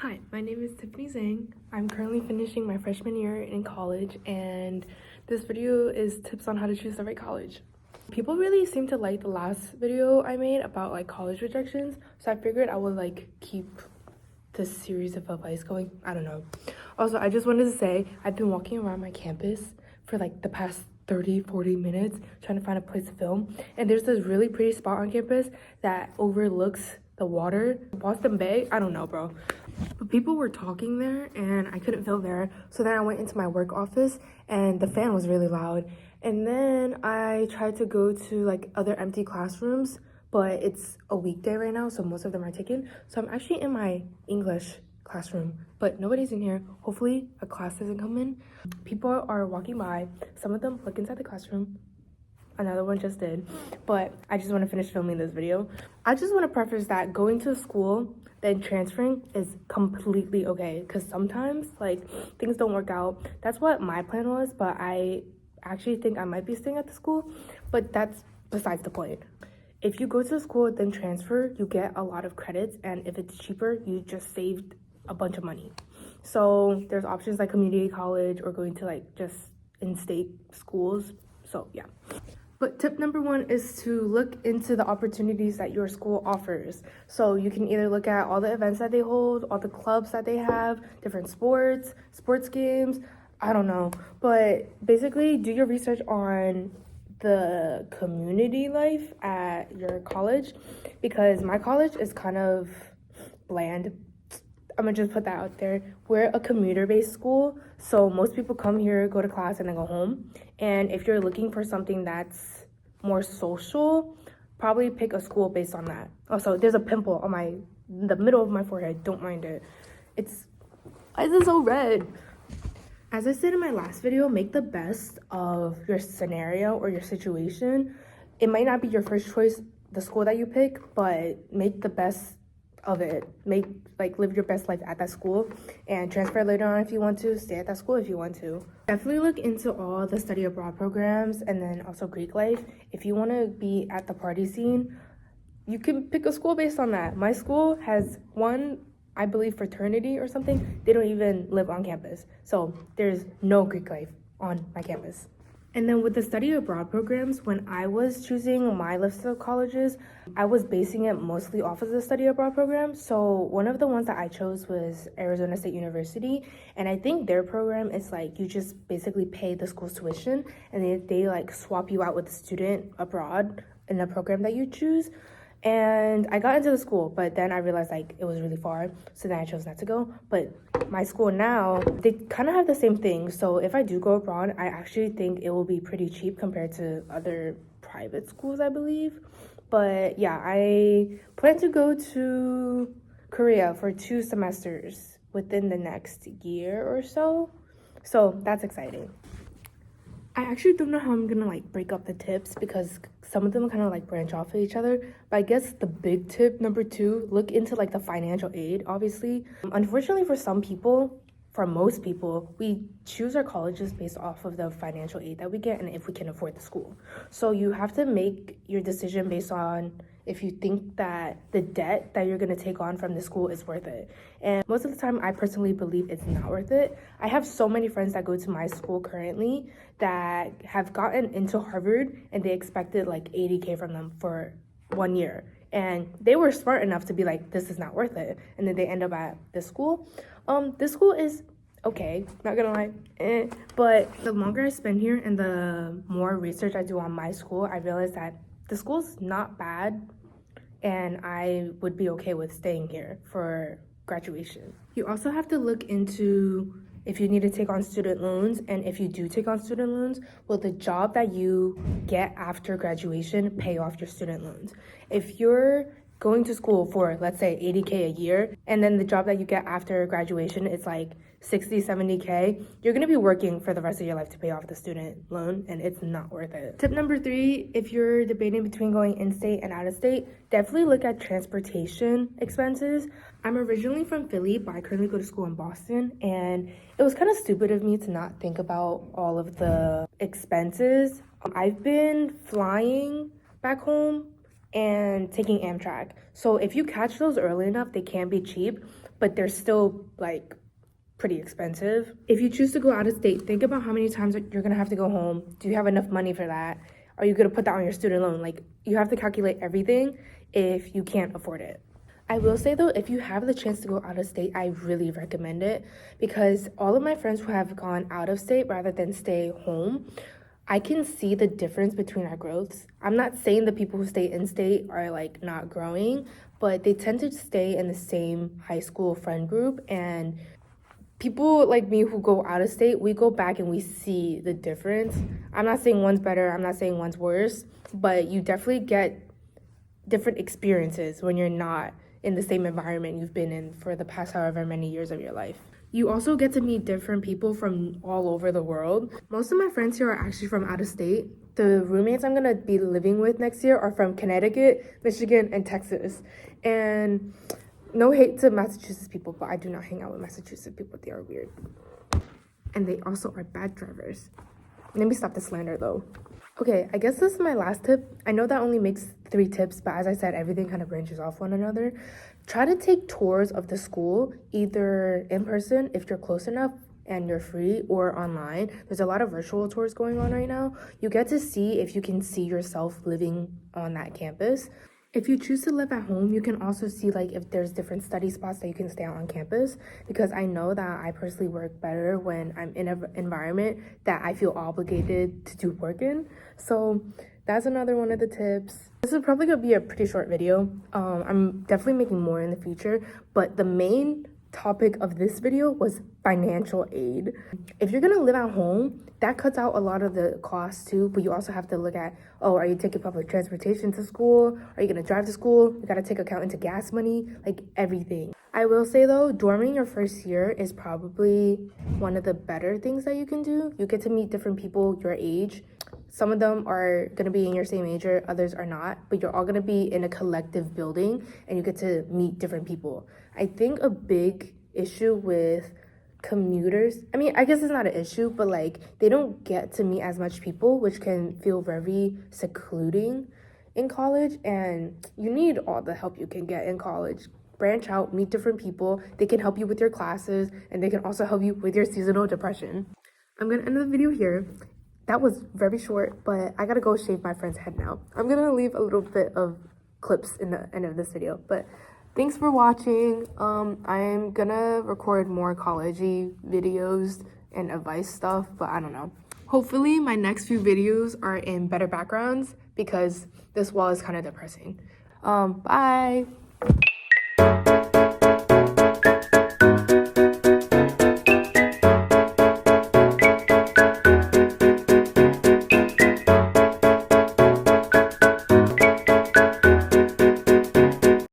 Hi, my name is Tiffany Zhang. I'm currently finishing my freshman year in college, and this video is tips on how to choose the right college. People really seem to like the last video I made about like college rejections, so I figured I would like keep this series of advice going. I don't know. Also, I just wanted to say I've been walking around my campus for like the past 30-40 minutes trying to find a place to film, and there's this really pretty spot on campus that overlooks the water, Boston Bay. I don't know, bro, but people were talking there and I couldn't film there, so then I went into my work office and the fan was really loud, and then I tried to go to like other empty classrooms, but it's a weekday right now, so most of them are taken. So I'm actually in my English classroom, but nobody's in here. Hopefully a class doesn't come in. People are walking by. Some of them look inside the classroom. Another one just did. But I just want to finish filming this video. I just want to preface that going to school then transferring is completely okay, because sometimes like things don't work out. That's what my plan was, but I actually think I might be staying at the school, but that's besides the point. If you go to school then transfer, you get a lot of credits, and if it's cheaper, you just saved a bunch of money. So there's options like community college or going to like just in-state schools. So yeah. But tip number one is to look into the opportunities that your school offers. So you can either look at all the events that they hold, all the clubs that they have, different sports games, I don't know. But basically do your research on the community life at your college, because my college is kind of bland. I'm gonna just put that out there. We're a commuter-based school, so most people come here, go to class, and then go home. And if you're looking for something that's more social, probably pick a school based on that. Also, there's a pimple on the middle of my forehead. Don't mind it. Why is it so red? As I said in my last video, make the best of your scenario or your situation. It might not be your first choice, the school that you pick, but make the best of it. Live your best life at that school and transfer later on if you want to, stay at that school if you want to. Definitely look into all the study abroad programs, and then also Greek life. If you want to be at the party scene, you can pick a school based on that. My school has one, I believe, fraternity or something. They don't even live on campus, so there's no Greek life on my campus. And then with the study abroad programs, when I was choosing my list of colleges, I was basing it mostly off of the study abroad program. So one of the ones that I chose was Arizona State University. And I think their program is like, you just basically pay the school's tuition, and they like swap you out with a student abroad in the program that you choose. And I got into the school, but then I realized like it was really far, so then I chose not to go. But my school now, they kind of have the same thing. So if I do go abroad, I actually think it will be pretty cheap compared to other private schools, I believe. But yeah, I plan to go to Korea for 2 semesters within the next year or so. So that's exciting. I actually don't know how I'm gonna like break up the tips, because some of them kind of like branch off of each other. But I guess the big tip number 2, look into like the financial aid, obviously. Unfortunately for some people, for most people, we choose our colleges based off of the financial aid that we get and if we can afford the school. So you have to make your decision based on if you think that the debt that you're going to take on from the school is worth it. And most of the time, I personally believe it's not worth it. I have so many friends that go to my school currently that have gotten into Harvard, and they expected like $80K from them for 1 year. And they were smart enough to be like, this is not worth it. And then they end up at this school. This school is okay, not gonna lie, but the longer I spend here and the more research I do on my school, I realize that the school's not bad, and I would be okay with staying here for graduation. You also have to look into if you need to take on student loans, and if you do take on student loans, will the job that you get after graduation pay off your student loans? If you're going to school for, let's say, $80K a year, and then the job that you get after graduation is like $60, $70K, you're gonna be working for the rest of your life to pay off the student loan, and it's not worth it. Tip number 3, if you're debating between going in-state and out-of-state, definitely look at transportation expenses. I'm originally from Philly, but I currently go to school in Boston, and it was kind of stupid of me to not think about all of the expenses. I've been flying back home and taking Amtrak. So if you catch those early enough, they can be cheap, but they're still like pretty expensive. If you choose to go out of state, think about how many times you're gonna have to go home. Do you have enough money for that? Are you gonna put that on your student loan? Like, you have to calculate everything if you can't afford it. I will say though, if you have the chance to go out of state, I really recommend it, because all of my friends who have gone out of state rather than stay home, I can see the difference between our growths. I'm not saying the people who stay in state are like not growing, but they tend to stay in the same high school friend group, and people like me who go out of state, we go back and we see the difference. I'm not saying one's better, I'm not saying one's worse, but you definitely get different experiences when you're not in the same environment you've been in for the past however many years of your life. You also get to meet different people from all over the world. Most of my friends here are actually from out of state. The roommates I'm gonna be living with next year are from Connecticut, Michigan, and Texas. And no hate to Massachusetts people, but I do not hang out with Massachusetts people. They are weird. And they also are bad drivers. Let me stop the slander though. Okay, I guess this is my last tip. I know that only makes 3 tips, but as I said, everything kind of branches off one another. Try to take tours of the school, either in person if you're close enough and you're free, or online. There's a lot of virtual tours going on right now. You get to see if you can see yourself living on that campus. If you choose to live at home, you can also see like if there's different study spots that you can stay on campus, because I know that I personally work better when I'm in an environment that I feel obligated to do work in. So that's another one of the tips. This is probably gonna be a pretty short video. I'm definitely making more in the future, but the main topic of this video was financial aid. If you're gonna live at home, that cuts out a lot of the costs too, but you also have to look at, oh, are you taking public transportation to school? Are you gonna drive to school? You gotta take account into gas money, like everything. I will say though, dorming your first year is probably one of the better things that you can do. You get to meet different people your age. Some of them are gonna be in your same major, others are not, but you're all gonna be in a collective building and you get to meet different people. I think a big issue with commuters, I mean, I guess it's not an issue, but like they don't get to meet as much people, which can feel very secluding in college, and you need all the help you can get in college. Branch out, meet different people. They can help you with your classes, and they can also help you with your seasonal depression. I'm gonna end the video here. That was very short, but I gotta go shave my friend's head now. I'm gonna leave a little bit of clips in the end of this video, but thanks for watching. I'm gonna record more college-y videos and advice stuff, but I don't know. Hopefully my next few videos are in better backgrounds, because this wall is kind of depressing. Bye.